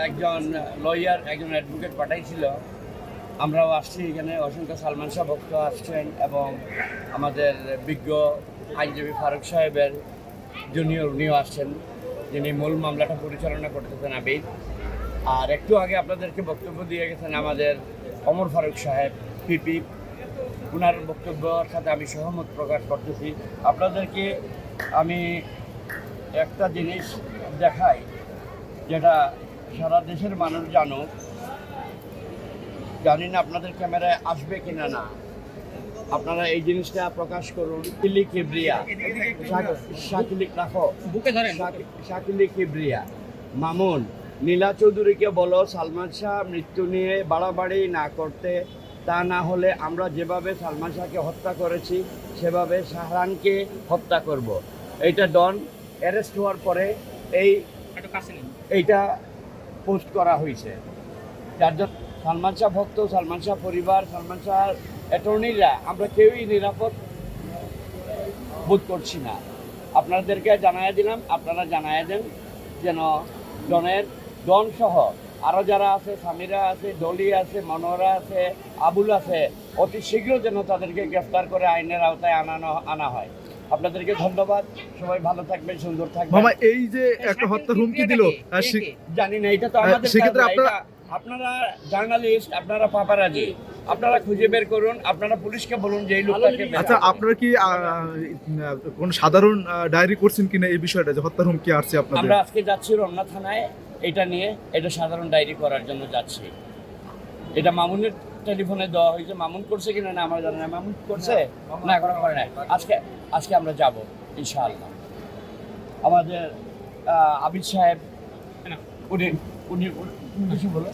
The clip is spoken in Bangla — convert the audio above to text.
একজন লয়ার, একজন অ্যাডভোকেট পাঠাইছিল। আমরাও আসছি এখানে, অসংখ্য সালমান শাহ ভক্ত আসছেন এবং আমাদের বিজ্ঞ আইনজীবী ফারুক সাহেবের জুনিয়র উনিও আসছেন, যিনি মূল মামলাটা পরিচালনা করতেছেন আবিদ। আর একটু আগে আপনাদেরকে বক্তব্য দিয়ে গেছেন আমাদের ওমর ফারুক সাহেব পিপি, ওনার বক্তব্যের সাথে আমি সহমত প্রকাশ করতেছি। আপনাদেরকে আমি একটা জিনিস দেখাই যেটা সারা দেশের মানুষ জানুক, জানি না আপনাদের ক্যামেরায় আসবে কিনা না, আপনারা এই জিনিসটা প্রকাশ করুন। শাকিলি কিবরিয়া, শাকিলি রাখো, বুকে ধরেন, শাকিলি কিবরিয়া মামুন, নীলা চৌধুরীকে বলো সালমান শাহ মৃত্যু নিয়ে বাড়াবাড়ি না করতে, তা না হলে আমরা যেভাবে সালমান শাহকে হত্যা করেছি সেভাবে শাহরানকে হত্যা করব। এইটা ডন অ্যারেস্ট হওয়ার পরে এইটা পোস্ট করা হয়েছে। যার জন্য সালমান শাহ ভক্ত, সালমান শাহ পরিবার, সালমান শাহ অ্যাটর্নিরা আমরা কেউই নিরাপদ বোধ করছি না। আপনাদেরকে জানাই দিলাম, আপনারা জানাই দেন যেন ডন সহ আরও যারা আছে, সামিরা আছে, ডলি আছে, মনোহরা আছে, আবুল আছে, অতি শীঘ্র যেন তাদেরকে গ্রেফতার করে আইনের আওতায় আনা হয়। আপনাদেরকে ধন্যবাদ, সবাই ভালো থাকবেন, সুন্দর থাকবেন। মামা, এই যে একটা হত্যা হুমকি দিল, জানি না, এটা তো আমাদের সেক্ষেত্রে আপনারা জার্নালিস্ট, আপনারা পাপারাজি, আপনারা খুঁজে বের করুন, আপনারা পুলিশকে বলুন যে এই লোকটাকে। আচ্ছা, আপনারা কি কোন সাধারণ ডায়েরি করছেন কিনা এই বিষয়টা যে হত্যার হুমকি আসছে আপনাদের? আমরা আজকে যাচ্ছি রমনা থানায়, এটা নিয়ে এটা সাধারণ ডায়েরি করার জন্য যাচ্ছি। এটা মামুনের টেলিফোনে দেওয়া হয়েছে, মামুন করছে কিনা না আমার জানা না। মামুন করছে না, এখনো করে নাই। আজকে আমরা যাব ইনশাআল্লাহ। আমাদের আবিদ সাহেব উনি কিছু বলো।